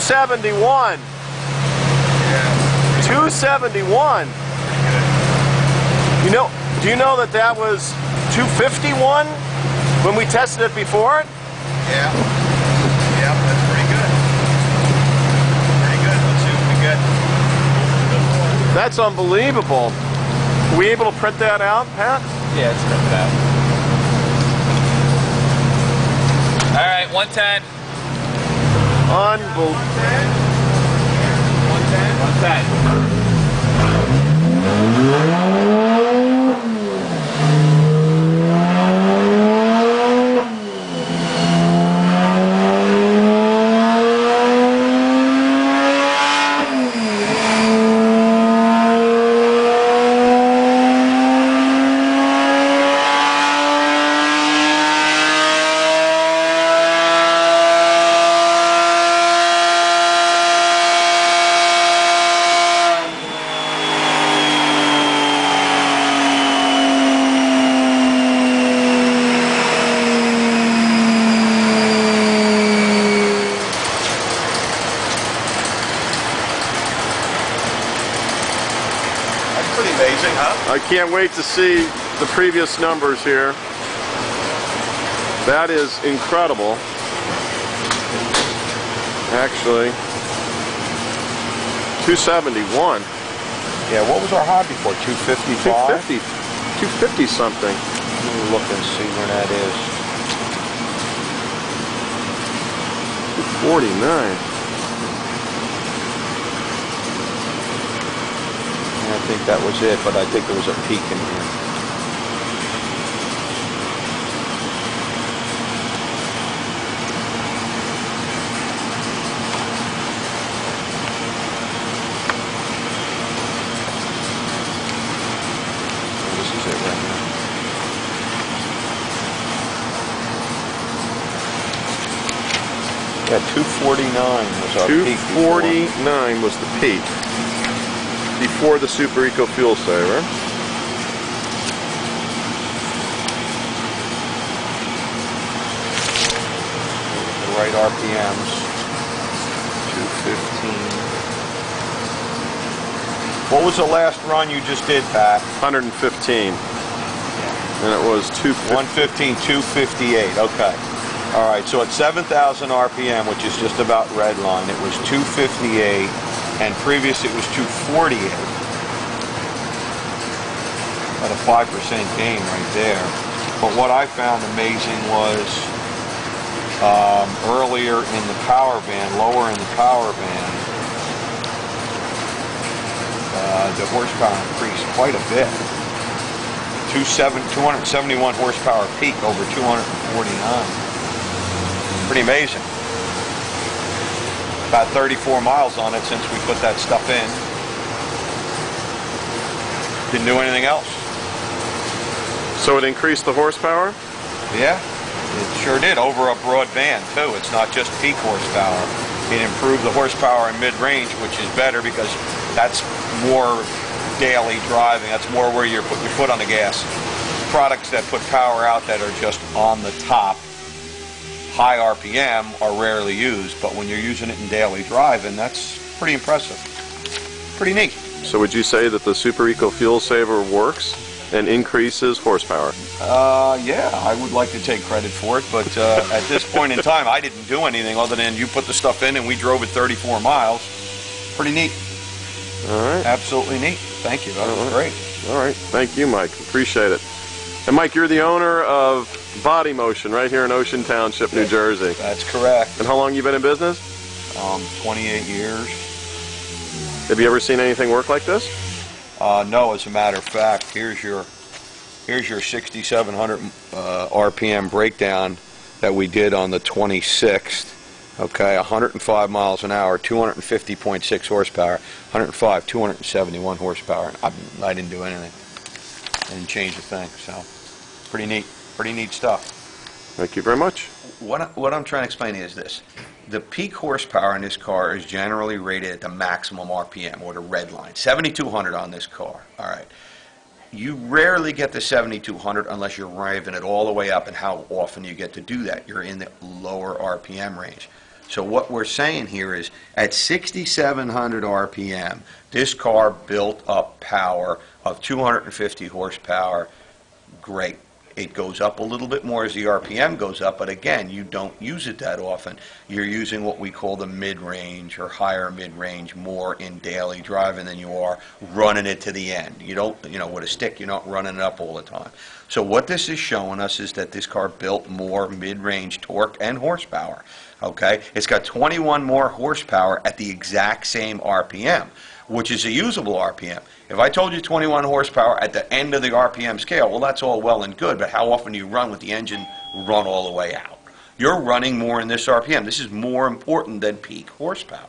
271. Yeah. 271. Do you know that that was 251 when we tested it before? Yeah. Yeah, that's pretty good. Pretty good. Let's see what we get. That's unbelievable. Were we able to print that out, Pat? Yeah, it's printed out. All right, 110. Unbelievable. 110. Pretty amazing, huh? I can't wait to see the previous numbers here. That is incredible. Actually, 271. Yeah, what was our high before? 255? 250 something. Let me look and see where that is. 249. I think that was it, but I think there was a peak in here. This is it right now. Yeah, 249 was our peak. 249 was the peak before the Super Eco Fuel Saver. The right RPMs. 215. What was the last run you just did, Pat? 115. And it was 115, 258. Okay. All right. So at 7,000 RPM, which is just about red line, it was 258. And previous it was 248. At a 5% gain right there. But what I found amazing was earlier in the power band, lower in the power band, the horsepower increased quite a bit. 271 horsepower peak over 249. Pretty amazing. About 34 miles on it since we put that stuff in. Didn't do anything else. So it increased the horsepower? Yeah, it sure did, over a broad band too. It's not just peak horsepower. It improved the horsepower in mid-range, which is better because that's more daily driving. That's more where you put your foot on the gas. Products that put power out that are just on the top, high RPM, are rarely used, but when you're using it in daily driving, that's pretty impressive. Pretty neat. So would you say that the Super Eco Fuel Saver works and increases horsepower? Yeah, I would like to take credit for it, but at this point in time, I didn't do anything other than you put the stuff in and we drove it 34 miles. Pretty neat. All right. Absolutely neat. Thank you. That was great. All right. Thank you, Mike. Appreciate it. And Mike, you're the owner of Body Motion right here in Ocean Township, New Jersey. That's correct. And how long have you been in business? 28 years. Have you ever seen anything work like this? No, as a matter of fact, here's your 6,700 RPM breakdown that we did on the 26th. Okay, 105 miles an hour, 250.6 horsepower, 105, 271 horsepower. I didn't do anything. I didn't change a thing. So, pretty neat stuff. Thank you very much. What I'm trying to explain is this. The peak horsepower in this car is generally rated at the maximum RPM, or the red line. 7,200 on this car. All right. You rarely get to 7,200 unless you're revving it all the way up, and how often you get to do that. You're in the lower RPM range. So what we're saying here is at 6,700 RPM, this car built up power of 250 horsepower. Great. It goes up a little bit more as the RPM goes up, but again, you don't use it that often. You're using what we call the mid-range or higher mid-range more in daily driving than you are running it to the end. You don't, with a stick, you're not running it up all the time. So what this is showing us is that this car built more mid-range torque and horsepower. Okay? It's got 21 more horsepower at the exact same RPM, which is a usable RPM. If I told you 21 horsepower at the end of the RPM scale, well, that's all well and good, but how often do you run with the engine run all the way out? You're running more in this RPM. This is more important than peak horsepower.